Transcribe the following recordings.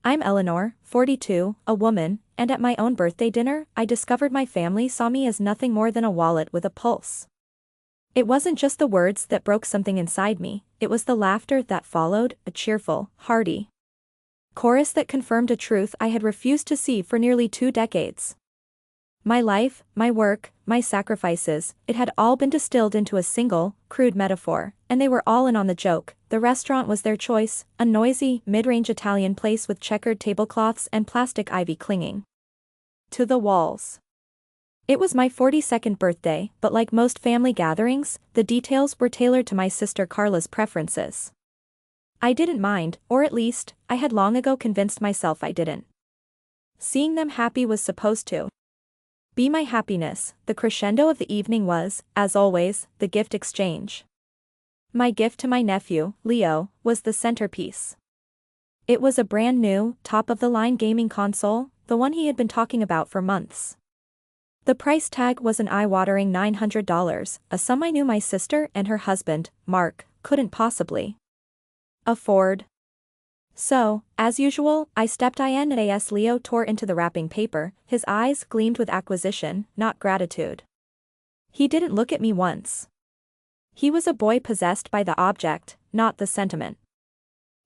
I'm Eleanor, 42, a woman, and at my own birthday dinner, I discovered my family saw me as nothing more than a wallet with a pulse. It wasn't just the words that broke something inside me, it was the laughter that followed, a cheerful, hearty chorus that confirmed a truth I had refused to see for nearly 2 decades. My life, my work, my sacrifices, it had all been distilled into a single, crude metaphor, and they were all in on the joke. The restaurant was their choice, a noisy, mid-range Italian place with checkered tablecloths and plastic ivy clinging to the walls. It was my 42nd birthday, but like most family gatherings, the details were tailored to my sister Carla's preferences. I didn't mind, or at least, I had long ago convinced myself I didn't. Seeing them happy was supposed to be my happiness. The crescendo of the evening was, as always, the gift exchange. My gift to my nephew, Leo, was the centerpiece. It was a brand new, top-of-the-line gaming console, the one he had been talking about for months. The price tag was an eye-watering $900, a sum I knew my sister and her husband, Mark, couldn't possibly afford. So, as usual, I stepped in as Leo tore into the wrapping paper. His eyes gleamed with acquisition, not gratitude. He didn't look at me once. He was a boy possessed by the object, not the sentiment.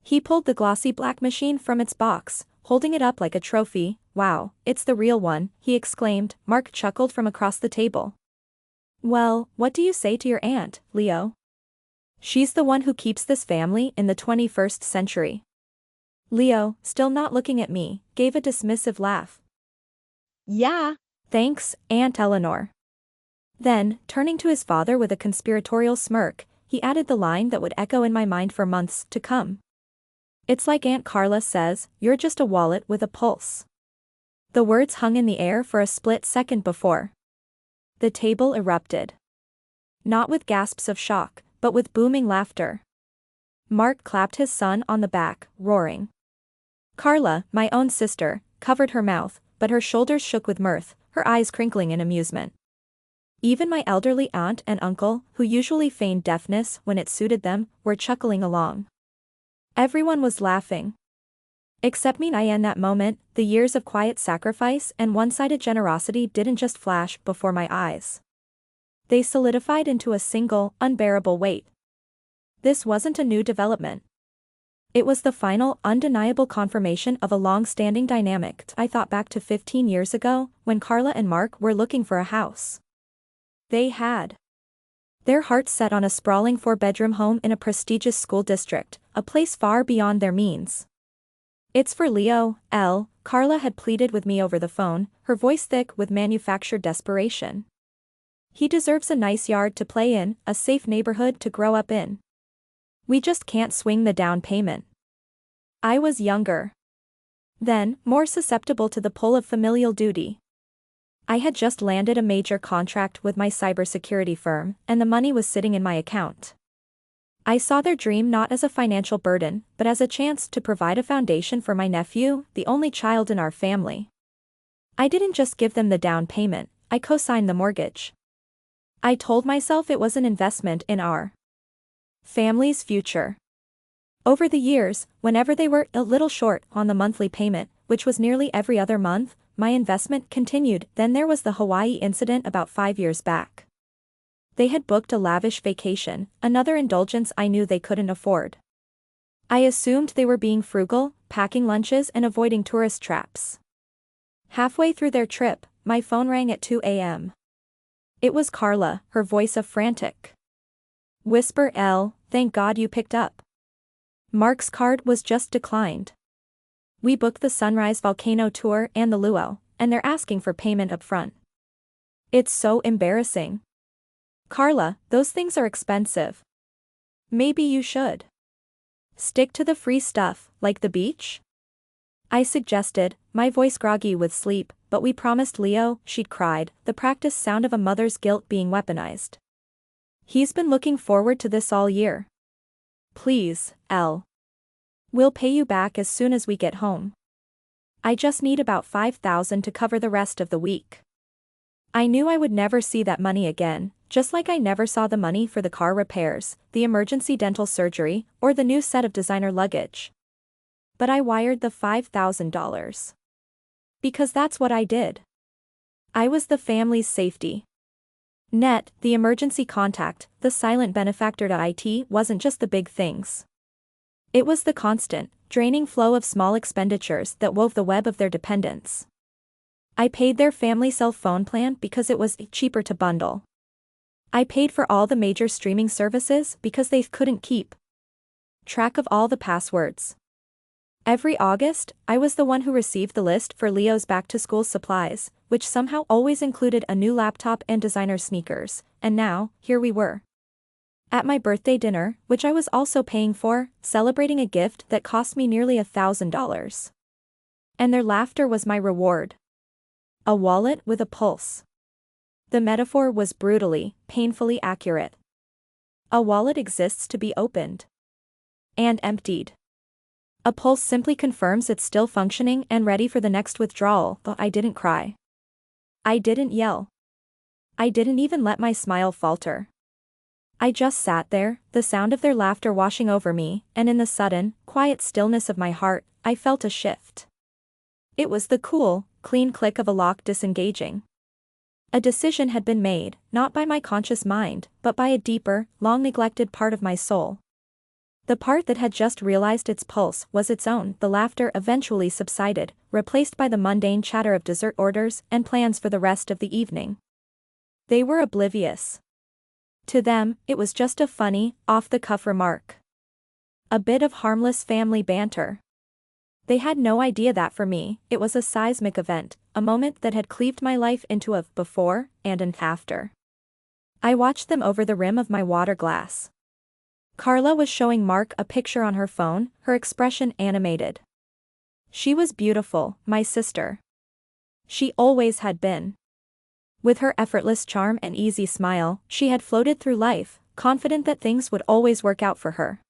He pulled the glossy black machine from its box, holding it up like a trophy. "Wow, it's the real one," he exclaimed. Mark chuckled from across the table. "Well, what do you say to your aunt, Leo? She's the one who keeps this family in the 21st century. Leo, still not looking at me, gave a dismissive laugh. "Yeah, thanks, Aunt Eleanor." Then, turning to his father with a conspiratorial smirk, he added the line that would echo in my mind for months to come. "It's like Aunt Carla says, you're just a wallet with a pulse." The words hung in the air for a split second before the table erupted. Not with gasps of shock, but with booming laughter. Mark clapped his son on the back, roaring. Carla, my own sister, covered her mouth, but her shoulders shook with mirth, her eyes crinkling in amusement. Even my elderly aunt and uncle, who usually feigned deafness when it suited them, were chuckling along. Everyone was laughing. Except me. In that moment, the years of quiet sacrifice and one-sided generosity didn't just flash before my eyes. They solidified into a single, unbearable weight. This wasn't a new development. It was the final, undeniable confirmation of a long-standing dynamic. I thought back to 15 years ago, when Carla and Mark were looking for a house. They had their hearts set on a sprawling 4-bedroom home in a prestigious school district, a place far beyond their means. "It's for Leo, Carla had pleaded with me over the phone, her voice thick with manufactured desperation. "He deserves a nice yard to play in, a safe neighborhood to grow up in. We just can't swing the down payment." I was younger then, more susceptible to the pull of familial duty. I had just landed a major contract with my cybersecurity firm, and the money was sitting in my account. I saw their dream not as a financial burden, but as a chance to provide a foundation for my nephew, the only child in our family. I didn't just give them the down payment, I co-signed the mortgage. I told myself it was an investment in our family's future. Over the years, whenever they were a little short on the monthly payment, which was nearly every other month, my investment continued. Then there was the Hawaii incident about 5 years back. They had booked a lavish vacation, another indulgence I knew they couldn't afford. I assumed they were being frugal, packing lunches and avoiding tourist traps. Halfway through their trip, my phone rang at 2 a.m. It was Carla, her voice a frantic whisper. "Thank God you picked up. Mark's card was just declined. We booked the Sunrise Volcano tour and the luau, and they're asking for payment up front. It's so embarrassing. Carla, those things are expensive. Maybe you should stick to the free stuff, like the beach?" I suggested, my voice groggy with sleep. "But we promised Leo," she'd cried, the practiced sound of a mother's guilt being weaponized. "He's been looking forward to this all year. Please, we'll pay you back as soon as we get home. I just need about $5,000 to cover the rest of the week." I knew I would never see that money again, just like I never saw the money for the car repairs, the emergency dental surgery, or the new set of designer luggage. but I wired the $5,000. Because that's what I did. I was the family's safety net, the emergency contact, the silent benefactor to IT wasn't just the big things. It was the constant, draining flow of small expenditures that wove the web of their dependence. I paid their family cell phone plan because it was cheaper to bundle. I paid for all the major streaming services because they couldn't keep track of all the passwords. Every August, I was the one who received the list for Leo's back-to-school supplies, which somehow always included a new laptop and designer sneakers, and now, here we were. At my birthday dinner, which I was also paying for, celebrating a gift that cost me nearly $1,000. And their laughter was my reward. A wallet with a pulse. The metaphor was brutally, painfully accurate. A wallet exists to be opened. And emptied. A pulse simply confirms it's still functioning and ready for the next withdrawal, though I didn't cry. I didn't yell. I didn't even let my smile falter. I just sat there, the sound of their laughter washing over me, and in the sudden, quiet stillness of my heart, I felt a shift. It was the cool, clean click of a lock disengaging. A decision had been made, not by my conscious mind, but by a deeper, long-neglected part of my soul. The part that had just realized its pulse was its own. The laughter eventually subsided, replaced by the mundane chatter of dessert orders and plans for the rest of the evening. They were oblivious. To them, it was just a funny, off-the-cuff remark. A bit of harmless family banter. They had no idea that for me, it was a seismic event, a moment that had cleaved my life into a before and an after. I watched them over the rim of my water glass. Carla was showing Mark a picture on her phone, her expression animated. She was beautiful, my sister. She always had been. With her effortless charm and easy smile, she had floated through life, confident that things would always work out for her.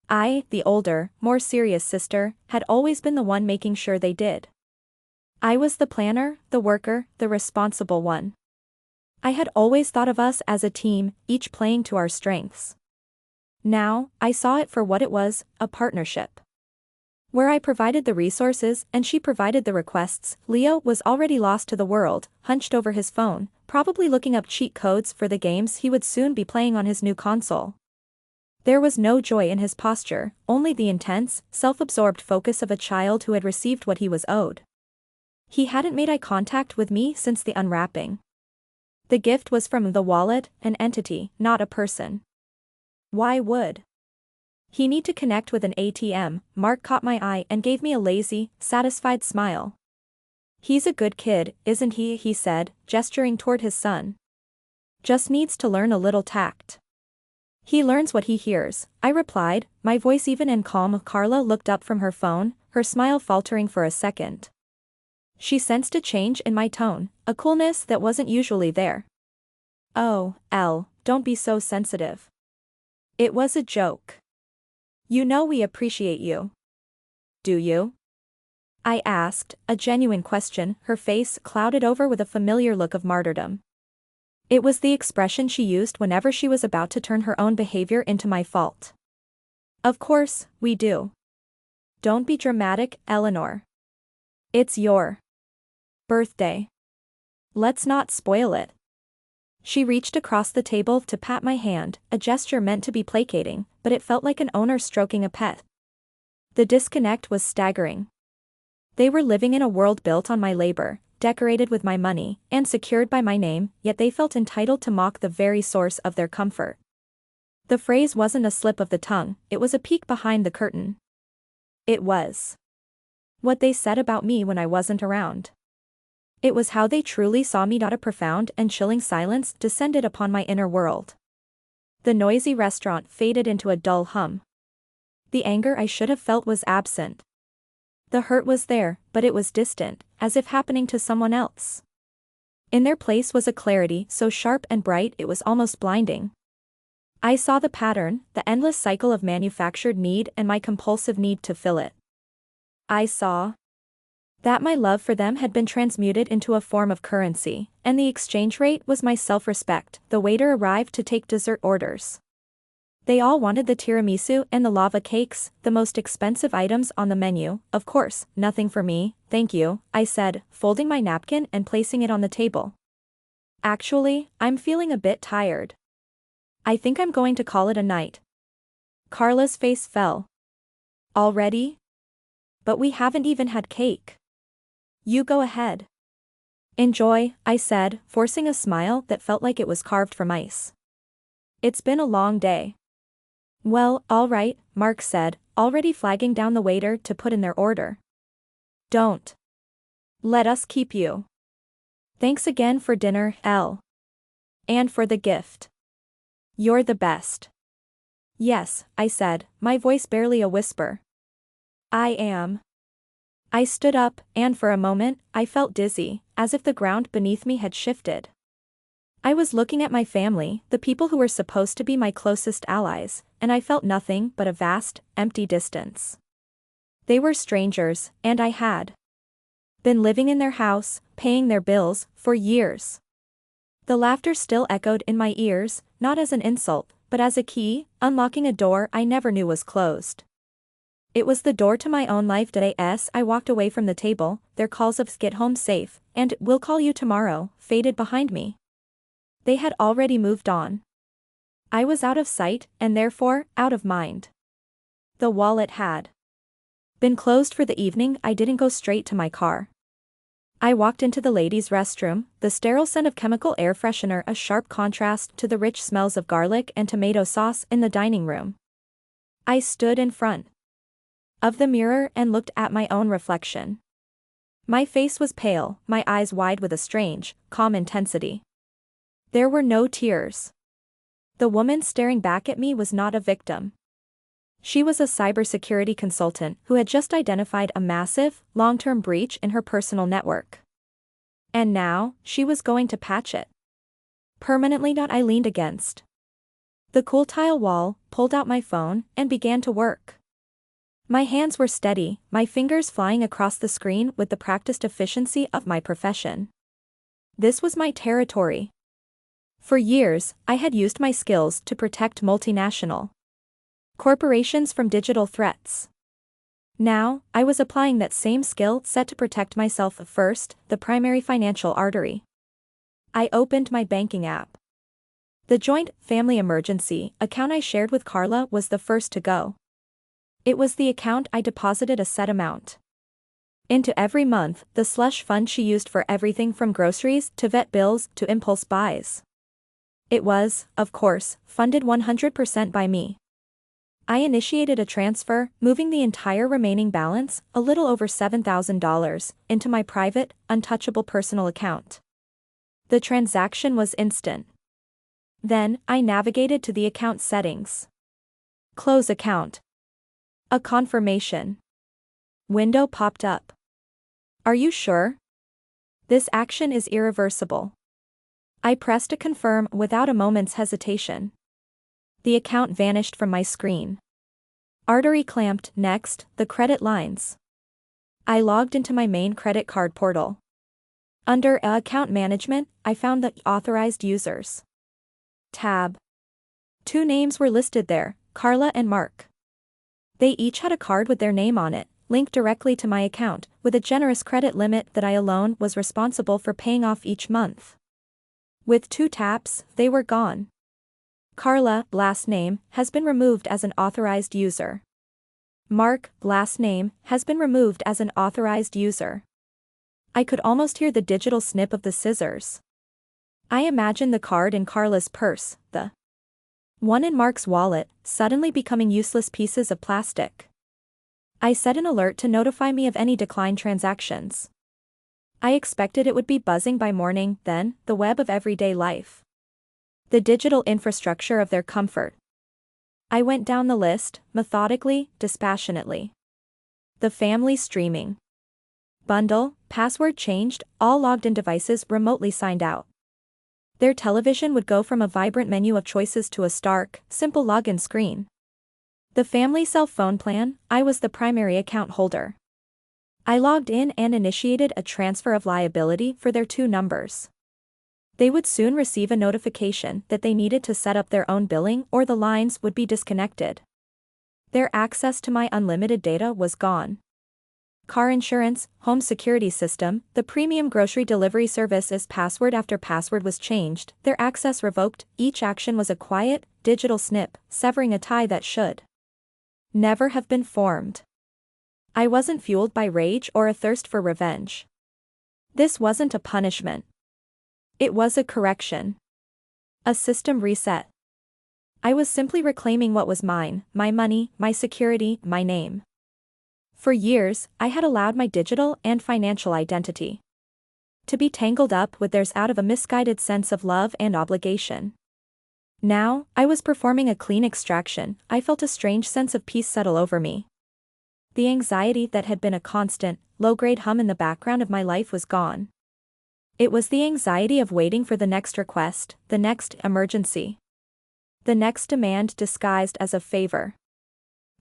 I, the older, more serious sister, had always been the one making sure they did. I was the planner, the worker, the responsible one. I had always thought of us as a team, each playing to our strengths. Now, I saw it for what it was, a partnership. Where I provided the resources and she provided the requests, Leo was already lost to the world, hunched over his phone, probably looking up cheat codes for the games he would soon be playing on his new console. There was no joy in his posture, only the intense, self-absorbed focus of a child who had received what he was owed. He hadn't made eye contact with me since the unwrapping. The gift was from the wallet, an entity, not a person. Why would he need to connect with an ATM? Mark caught my eye and gave me a lazy, satisfied smile. He's a good kid, isn't he? He said, gesturing toward his son. Just needs to learn a little tact. He learns what he hears, I replied, my voice even and calm. Carla looked up from her phone, her smile faltering for a second. She sensed a change in my tone, a coolness that wasn't usually there. Oh, Elle, don't be so sensitive. It was a joke. You know we appreciate you. Do you? I asked, a genuine question, her face clouded over with a familiar look of martyrdom. It was the expression she used whenever she was about to turn her own behavior into my fault. Of course, we do. Don't be dramatic, Eleanor. It's your birthday. Let's not spoil it. She reached across the table to pat my hand, a gesture meant to be placating, but it felt like an owner stroking a pet. The disconnect was staggering. They were living in a world built on my labor, decorated with my money, and secured by my name, yet they felt entitled to mock the very source of their comfort. The phrase wasn't a slip of the tongue, it was a peek behind the curtain. It was what they said about me when I wasn't around. It was how they truly saw me. A profound and chilling silence descended upon my inner world. The noisy restaurant faded into a dull hum. The anger I should have felt was absent. The hurt was there, but it was distant, as if happening to someone else. In their place was a clarity so sharp and bright it was almost blinding. I saw the pattern, the endless cycle of manufactured need and my compulsive need to fill it. I saw that my love for them had been transmuted into a form of currency, and the exchange rate was my self-respect. The waiter arrived to take dessert orders. They all wanted the tiramisu and the lava cakes, the most expensive items on the menu. Of course, nothing for me, thank you, I said, folding my napkin and placing it on the table. Actually, I'm feeling a bit tired. I think I'm going to call it a night. Carla's face fell. Already? But we haven't even had cake. You go ahead. Enjoy, I said, forcing a smile that felt like it was carved from ice. It's been a long day. Well, all right, Mark said, already flagging down the waiter to put in their order. Don't let us keep you. Thanks again for dinner, Elle. And for the gift. You're the best. Yes, I said, my voice barely a whisper. I am. I stood up, and for a moment, I felt dizzy, as if the ground beneath me had shifted. I was looking at my family, the people who were supposed to be my closest allies, and I felt nothing but a vast, empty distance. They were strangers, and I had been living in their house, paying their bills, for years. The laughter still echoed in my ears, not as an insult, but as a key, unlocking a door I never knew was closed. It was the door to my own life. As I walked away from the table, their calls of "get home safe," and "we'll call you tomorrow," faded behind me. They had already moved on. I was out of sight, and therefore, out of mind. The wallet had been closed for the evening. I didn't go straight to my car. I walked into the ladies' restroom, the sterile scent of chemical air freshener a sharp contrast to the rich smells of garlic and tomato sauce in the dining room. I stood in front of the mirror and looked at my own reflection. My face was pale, my eyes wide with a strange, calm intensity. There were no tears. The woman staring back at me was not a victim. She was a cybersecurity consultant who had just identified a massive, long-term breach in her personal network. And now, she was going to patch it. Permanently. I leaned against the cool tile wall, pulled out my phone, and began to work. My hands were steady, my fingers flying across the screen with the practiced efficiency of my profession. This was my territory. For years, I had used my skills to protect multinational corporations from digital threats. Now, I was applying that same skill set to protect myself first, the primary financial artery. I opened my banking app. The joint family emergency account I shared with Carla was the first to go. It was the account I deposited a set amount into every month, the slush fund she used for everything from groceries to vet bills to impulse buys. It was, of course, funded 100% by me. I initiated a transfer, moving the entire remaining balance, a little over $7,000, into my private, untouchable personal account. The transaction was instant. Then, I navigated to the account settings. Close account. A confirmation window popped up. Are you sure? This action is irreversible. I pressed to confirm without a moment's hesitation. The account vanished from my screen. Artery clamped. Next, the credit lines. I logged into my main credit card portal. Under Account Management, I found the Authorized Users tab. Two names were listed there, Carla and Mark. They each had a card with their name on it, linked directly to my account, with a generous credit limit that I alone was responsible for paying off each month. With 2 taps, they were gone. Carla, last name, has been removed as an authorized user. Mark, last name, has been removed as an authorized user. I could almost hear the digital snip of the scissors. I imagined the card in Carla's purse, the one in Mark's wallet, suddenly becoming useless pieces of plastic. I set an alert to notify me of any declined transactions. I expected it would be buzzing by morning, then, the web of everyday life. The digital infrastructure of their comfort. I went down the list, methodically, dispassionately. The family streaming bundle, password changed, all logged-in devices remotely signed out. Their television would go from a vibrant menu of choices to a stark, simple login screen. The family cell phone plan, I was the primary account holder. I logged in and initiated a transfer of liability for their 2 numbers. They would soon receive a notification that they needed to set up their own billing or the lines would be disconnected. Their access to my unlimited data was gone. Car insurance, home security system, the premium grocery delivery service as password after password was changed, their access revoked, each action was a quiet, digital snip, severing a tie that should never have been formed. I wasn't fueled by rage or a thirst for revenge. This wasn't a punishment. It was a correction. A system reset. I was simply reclaiming what was mine, my money, my security, my name. For years, I had allowed my digital and financial identity to be tangled up with theirs out of a misguided sense of love and obligation. Now, I was performing a clean extraction. I felt a strange sense of peace settle over me. The anxiety that had been a constant, low-grade hum in the background of my life was gone. It was the anxiety of waiting for the next request, the next emergency. The next demand disguised as a favor.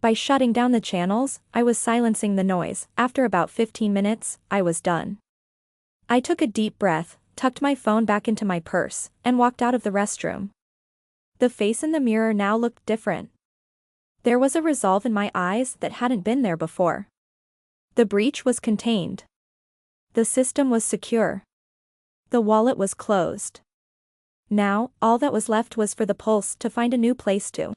By shutting down the channels, I was silencing the noise. After about 15 minutes, I was done. I took a deep breath, tucked my phone back into my purse, and walked out of the restroom. The face in the mirror now looked different. There was a resolve in my eyes that hadn't been there before. The breach was contained. The system was secure. The wallet was closed. Now, all that was left was for the pulse to find a new place to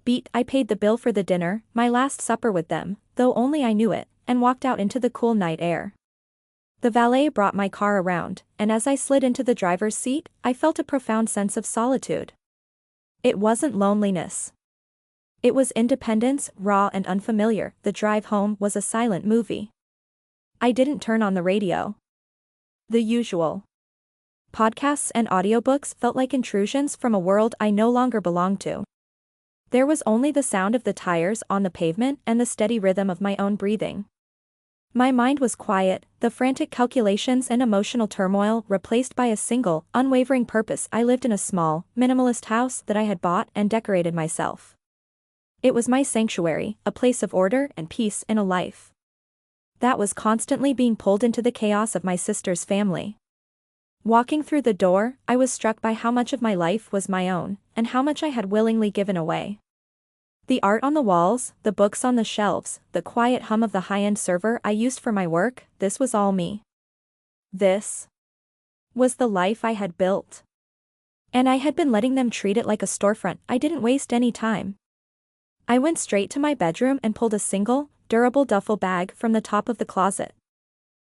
beat. I paid the bill for the dinner, my last supper with them, though only I knew it, and walked out into the cool night air. The valet brought my car around, and as I slid into the driver's seat, I felt a profound sense of solitude. It wasn't loneliness. It was independence, raw and unfamiliar. The drive home was a silent movie. I didn't turn on the radio. The usual podcasts and audiobooks felt like intrusions from a world I no longer belonged to. There was only the sound of the tires on the pavement and the steady rhythm of my own breathing. My mind was quiet, the frantic calculations and emotional turmoil replaced by a single, unwavering purpose. I lived in a small, minimalist house that I had bought and decorated myself. It was my sanctuary, a place of order and peace in a life that was constantly being pulled into the chaos of my sister's family. Walking through the door, I was struck by how much of my life was my own, and how much I had willingly given away. The art on the walls, the books on the shelves, the quiet hum of the high-end server I used for my work, this was all me. This was the life I had built. And I had been letting them treat it like a storefront. I didn't waste any time. I went straight to my bedroom and pulled a single, durable duffel bag from the top of the closet.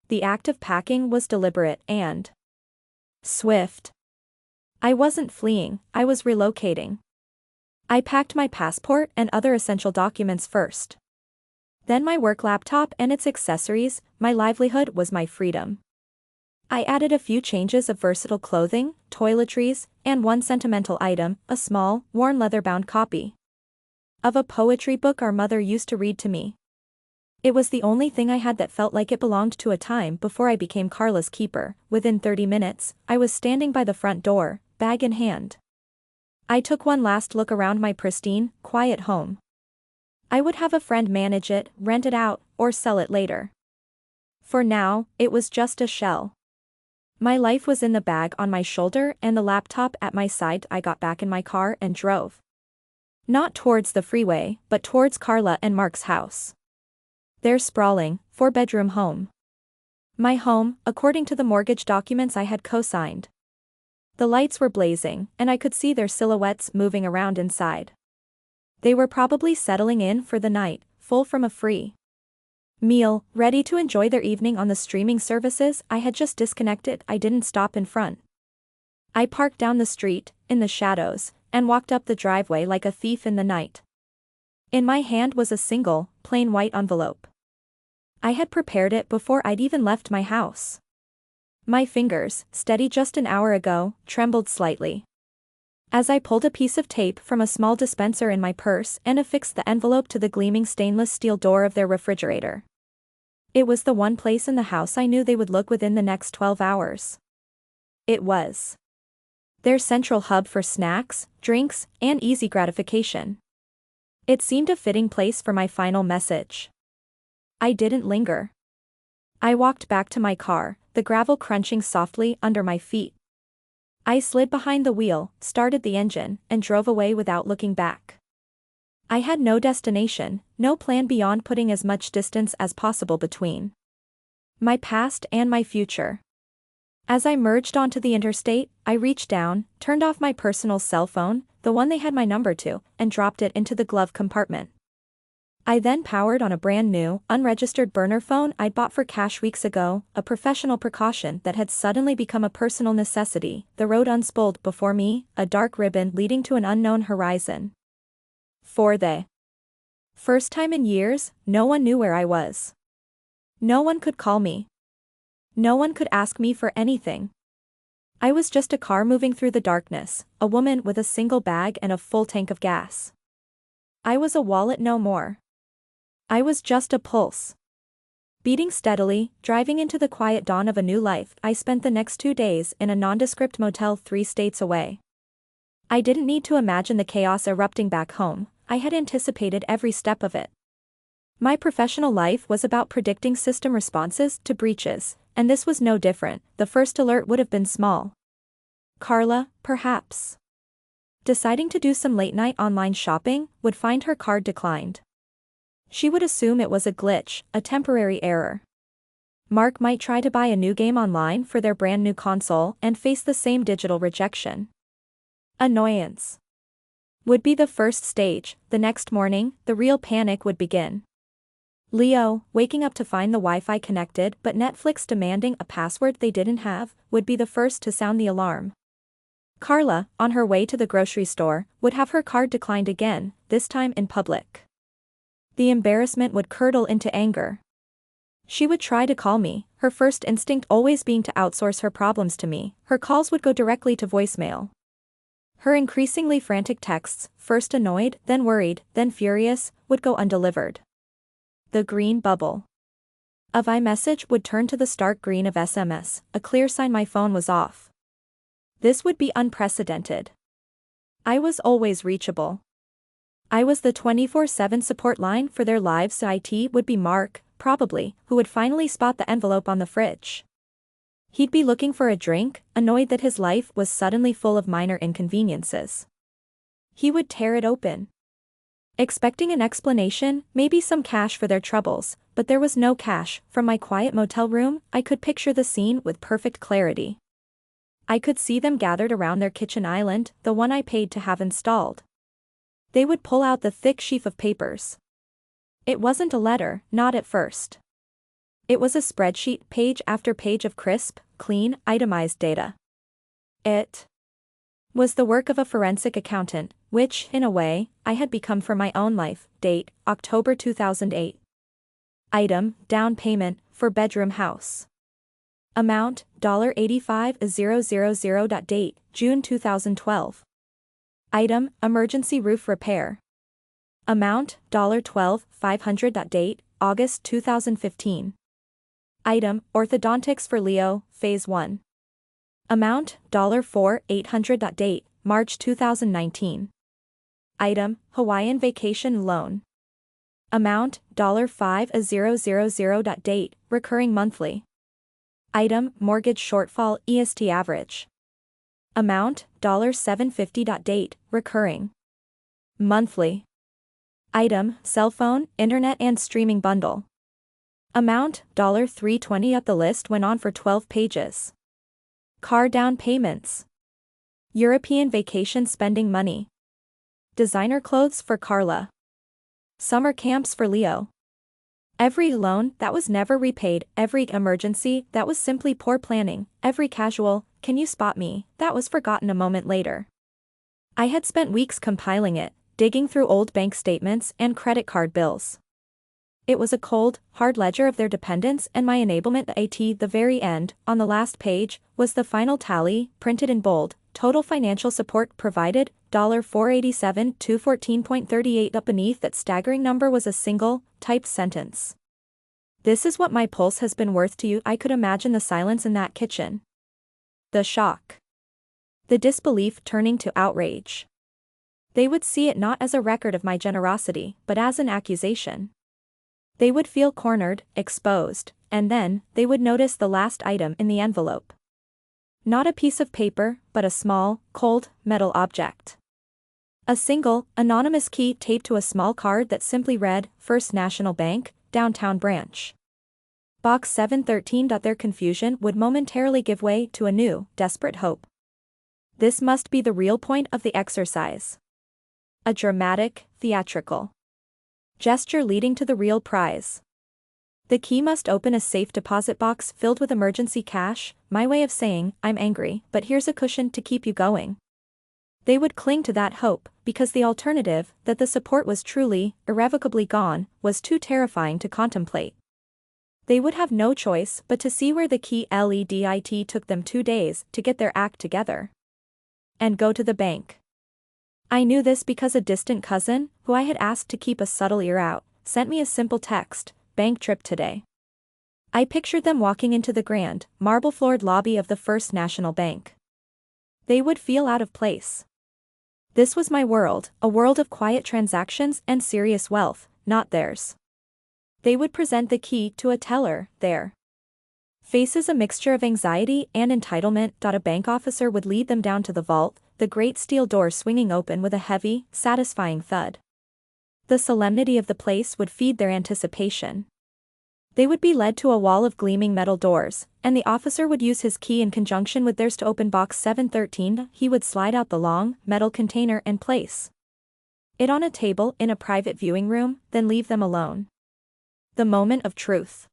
The act of packing was deliberate and swift. I wasn't fleeing, I was relocating. I packed my passport and other essential documents first. Then my work laptop and its accessories. My livelihood was my freedom. I added a few changes of versatile clothing, toiletries, and one sentimental item, a small, worn leather-bound copy of a poetry book our mother used to read to me. It was the only thing I had that felt like it belonged to a time before I became Carla's keeper. Within 30 minutes, I was standing by the front door, bag in hand. I took one last look around my pristine, quiet home. I would have a friend manage it, rent it out, or sell it later. For now, it was just a shell. My life was in the bag on my shoulder and the laptop at my side. I got back in my car and drove. Not towards the freeway, but towards Carla and Mark's house. Their sprawling, 4-bedroom home. My home, according to the mortgage documents I had co-signed. The lights were blazing, and I could see their silhouettes moving around inside. They were probably settling in for the night, full from a free meal, ready to enjoy their evening on the streaming services I had just disconnected. I didn't stop in front. I parked down the street, in the shadows, and walked up the driveway like a thief in the night. In my hand was a single, plain white envelope. I had prepared it before I'd even left my house. My fingers, steady just an hour ago, trembled slightly as I pulled a piece of tape from a small dispenser in my purse and affixed the envelope to the gleaming stainless steel door of their refrigerator. It was the one place in the house I knew they would look within the next 12 hours. It was their central hub for snacks, drinks, and easy gratification. It seemed a fitting place for my final message. I didn't linger. I walked back to my car, the gravel crunching softly under my feet. I slid behind the wheel, started the engine, and drove away without looking back. I had no destination, no plan beyond putting as much distance as possible between my past and my future. As I merged onto the interstate, I reached down, turned off my personal cell phone, the one they had my number to, and dropped it into the glove compartment. I then powered on a brand new, unregistered burner phone I'd bought for cash weeks ago, a professional precaution that had suddenly become a personal necessity. The road unspooled before me, a dark ribbon leading to an unknown horizon. For the first time in years, no one knew where I was. No one could call me. No one could ask me for anything. I was just a car moving through the darkness, a woman with a single bag and a full tank of gas. I was a wallet no more. I was just a pulse. Beating steadily, driving into the quiet dawn of a new life. I spent the next 2 days in a nondescript motel 3 states away. I didn't need to imagine the chaos erupting back home, I had anticipated every step of it. My professional life was about predicting system responses to breaches, and this was no different. The first alert would have been small. Carla, perhaps, deciding to do some late-night online shopping, would find her card declined. She would assume it was a glitch, a temporary error. Mark might try to buy a new game online for their brand new console and face the same digital rejection. Annoyance would be the first stage. The next morning, the real panic would begin. Leo, waking up to find the Wi-Fi connected but Netflix demanding a password they didn't have, would be the first to sound the alarm. Carla, on her way to the grocery store, would have her card declined again, this time in public. The embarrassment would curdle into anger. She would try to call me, her first instinct always being to outsource her problems to me. Her calls would go directly to voicemail. Her increasingly frantic texts, first annoyed, then worried, then furious, would go undelivered. The green bubble of iMessage would turn to the stark green of SMS, a clear sign my phone was off. This would be unprecedented. I was always reachable. I was the 24/7 support line for their lives, so IT would be Mark, probably, who would finally spot the envelope on the fridge. He'd be looking for a drink, annoyed that his life was suddenly full of minor inconveniences. He would tear it open, expecting an explanation, maybe some cash for their troubles, but there was no cash. From my quiet motel room, I could picture the scene with perfect clarity. I could see them gathered around their kitchen island, the one I paid to have installed. They would pull out the thick sheaf of papers. It wasn't a letter, not at first. It was a spreadsheet, page after page of crisp, clean, itemized data. It was the work of a forensic accountant, which, in a way, I had become for my own life. Date, October 2008. Item, down payment, for bedroom house. Amount, $85,000. Date, June 2012. Item, emergency roof repair. Amount, $12,500. Date, August 2015. Item, orthodontics for Leo, Phase 1. Amount, $4,800. Date, March 2019. Item, Hawaiian vacation loan. Amount, $5,000. Date, recurring monthly. Item, mortgage shortfall, EST average. Amount, $750. Date, recurring monthly. Item, cell phone, internet and streaming bundle. Amount, $320. The list went on for 12 pages. Car down payments. European vacation spending money. Designer clothes for Carla. Summer camps for Leo. Every loan that was never repaid, every emergency that was simply poor planning, every casual, "Can you spot me?" that was forgotten a moment later. I had spent weeks compiling it, digging through old bank statements and credit card bills. It was a cold, hard ledger of their dependence and my enablement. At the very end, on the last page, was the final tally, printed in bold: total financial support provided, $487 to 14.38. Up beneath that staggering number was a single, typed sentence. "This is what my pulse has been worth to you." I could imagine the silence in that kitchen. The shock. The disbelief turning to outrage. They would see it not as a record of my generosity, but as an accusation. They would feel cornered, exposed, and then, they would notice the last item in the envelope. Not a piece of paper, but a small, cold, metal object. A single, anonymous key taped to a small card that simply read, First National Bank, Downtown Branch. Box 713. Their confusion would momentarily give way to a new, desperate hope. This must be the real point of the exercise. A dramatic, theatrical gesture leading to the real prize. The key must open a safe deposit box filled with emergency cash, my way of saying, I'm angry, but here's a cushion to keep you going. They would cling to that hope, because the alternative, that the support was truly, irrevocably gone, was too terrifying to contemplate. They would have no choice but to see where the key led took them 2 days to get their act together. And go to the bank. I knew this because a distant cousin, who I had asked to keep a subtle ear out, sent me a simple text, bank trip today. I pictured them walking into the grand, marble-floored lobby of the First National Bank. They would feel out of place. This was my world, a world of quiet transactions and serious wealth, not theirs. They would present the key to a teller, their faces a mixture of anxiety and entitlement. A bank officer would lead them down to the vault, the great steel door swinging open with a heavy, satisfying thud. The solemnity of the place would feed their anticipation. They would be led to a wall of gleaming metal doors, and the officer would use his key in conjunction with theirs to open box 713. He would slide out the long, metal container and place it on a table in a private viewing room, then leave them alone. The moment of truth.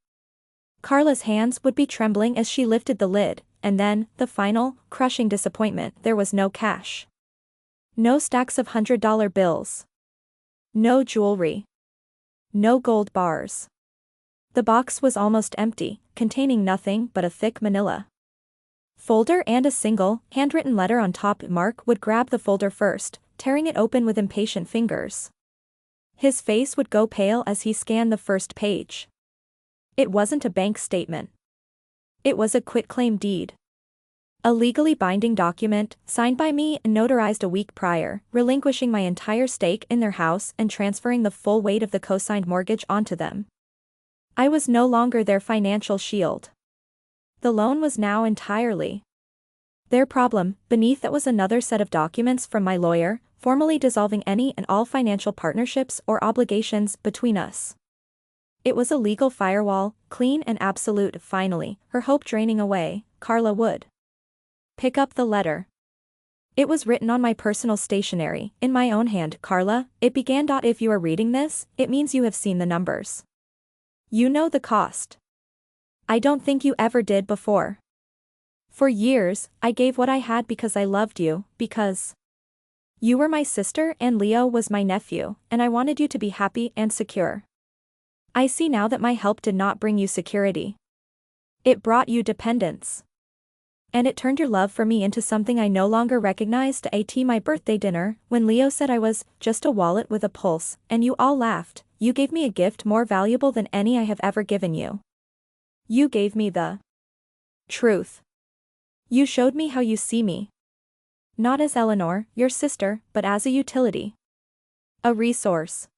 Carla's hands would be trembling as she lifted the lid, and then, the final, crushing disappointment. There was no cash. No stacks of $100 bills. No jewelry. No gold bars. The box was almost empty, containing nothing but a thick manila folder and a single, handwritten letter on top. Mark would grab the folder first, tearing it open with impatient fingers. His face would go pale as he scanned the first page. It wasn't a bank statement. It was a quitclaim deed. A legally binding document, signed by me and notarized a week prior, relinquishing my entire stake in their house and transferring the full weight of the co-signed mortgage onto them. I was no longer their financial shield. The loan was now entirely their problem. Beneath that was another set of documents from my lawyer, formally dissolving any and all financial partnerships or obligations between us. It was a legal firewall, clean and absolute. Finally, her hope draining away, Carla would pick up the letter. It was written on my personal stationery, in my own hand. Carla, it began. If you are reading this, it means you have seen the numbers. You know the cost. I don't think you ever did before. For years, I gave what I had because I loved you, because you were my sister and Leo was my nephew, and I wanted you to be happy and secure. I see now that my help did not bring you security. It brought you dependence. And it turned your love for me into something I no longer recognized. At my birthday dinner, when Leo said I was just a wallet with a pulse, and you all laughed, you gave me a gift more valuable than any I have ever given you. You gave me the truth. You showed me how you see me. Not as Eleanor, your sister, but as a utility. A resource.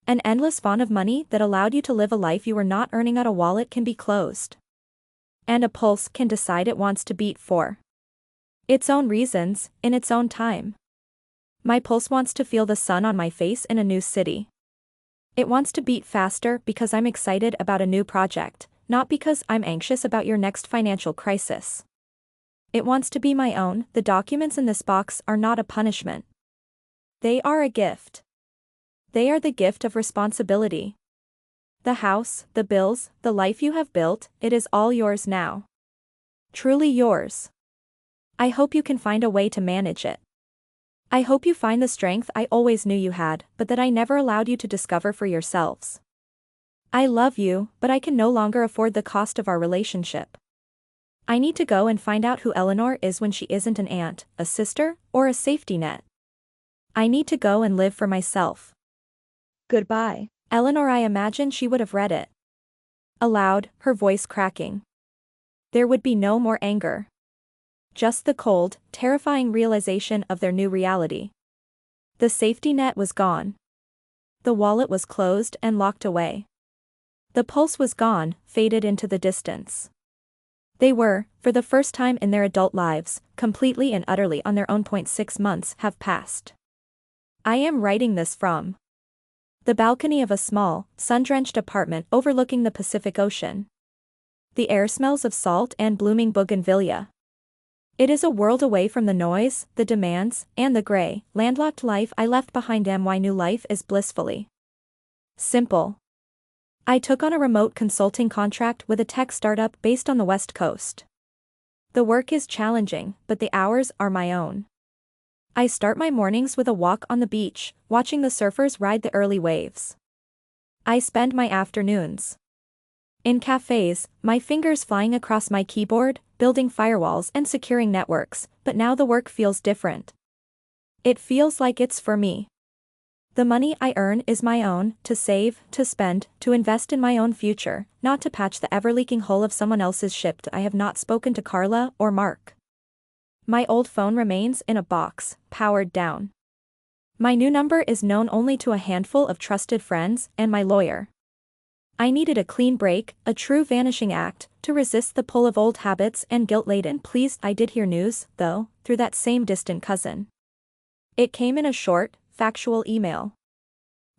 An endless font of money that allowed you to live a life you were not earning. A wallet can be closed. And a pulse can decide it wants to beat for its own reasons, in its own time. My pulse wants to feel the sun on my face in a new city. It wants to beat faster because I'm excited about a new project, not because I'm anxious about your next financial crisis. It wants to be my own. The documents in this box are not a punishment. They are a gift. They are the gift of responsibility. The house, the bills, the life you have built, it is all yours now. Truly yours. I hope you can find a way to manage it. I hope you find the strength I always knew you had, but that I never allowed you to discover for yourselves. I love you, but I can no longer afford the cost of our relationship. I need to go and find out who Eleanor is when she isn't an aunt, a sister, or a safety net. I need to go and live for myself. Goodbye. Eleanor. I imagine she would have read it aloud, her voice cracking. There would be no more anger. Just the cold, terrifying realization of their new reality. The safety net was gone. The wallet was closed and locked away. The pulse was gone, faded into the distance. They were, for the first time in their adult lives, completely and utterly on their own. 6 months have passed. I am writing this from the balcony of a small, sun-drenched apartment overlooking the Pacific Ocean. The air smells of salt and blooming bougainvillea. It is a world away from the noise, the demands, and the gray, landlocked life I left behind. My new life is blissfully simple. I took on a remote consulting contract with a tech startup based on the West Coast. The work is challenging, but the hours are my own. I start my mornings with a walk on the beach, watching the surfers ride the early waves. I spend my afternoons in cafes, my fingers flying across my keyboard, building firewalls and securing networks, but now the work feels different. It feels like it's for me. The money I earn is my own, to save, to spend, to invest in my own future, not to patch the ever-leaking hull of someone else's ship. I have not spoken to Carla or Mark. My old phone remains in a box, powered down. My new number is known only to a handful of trusted friends and my lawyer. I needed a clean break, a true vanishing act, to resist the pull of old habits and guilt-laden. I did hear news, though, through that same distant cousin. It came in a short, factual email.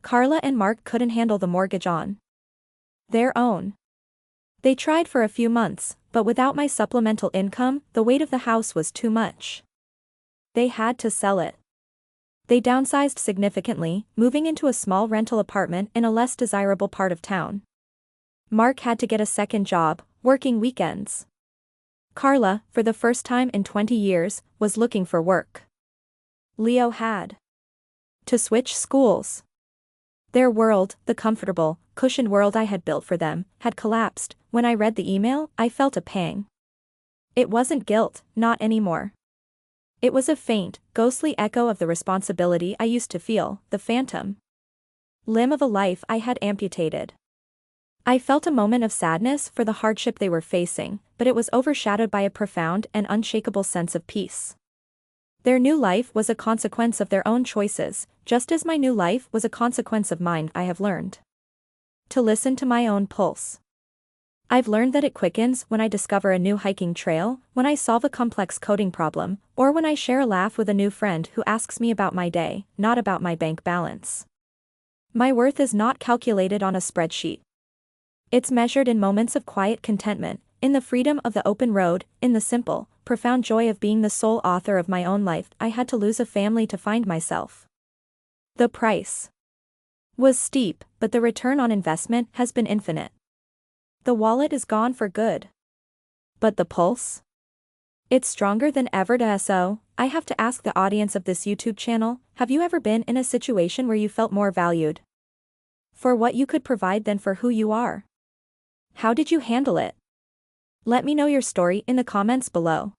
Carla and Mark couldn't handle the mortgage on their own. They tried for a few months, but without my supplemental income, the weight of the house was too much. They had to sell it. They downsized significantly, moving into a small rental apartment in a less desirable part of town. Mark had to get a second job, working weekends. Carla, for the first time in 20 years, was looking for work. Leo had to switch schools. Their world, the comfortable, cushioned world I had built for them, had collapsed. When I read the email, I felt a pang. It wasn't guilt, not anymore. It was a faint, ghostly echo of the responsibility I used to feel, the phantom limb of a life I had amputated. I felt a moment of sadness for the hardship they were facing, but it was overshadowed by a profound and unshakable sense of peace. Their new life was a consequence of their own choices, just as my new life was a consequence of mine. I have learned to listen to my own pulse. I've learned that it quickens when I discover a new hiking trail, when I solve a complex coding problem, or when I share a laugh with a new friend who asks me about my day, not about my bank balance. My worth is not calculated on a spreadsheet. It's measured in moments of quiet contentment, in the freedom of the open road, in the simple, profound joy of being the sole author of my own life. I had to lose a family to find myself. The price was steep, but the return on investment has been infinite. The wallet is gone for good. But the pulse? It's stronger than ever. So, I have to ask the audience of this YouTube channel, have you ever been in a situation where you felt more valued for what you could provide than for who you are? How did you handle it? Let me know your story in the comments below.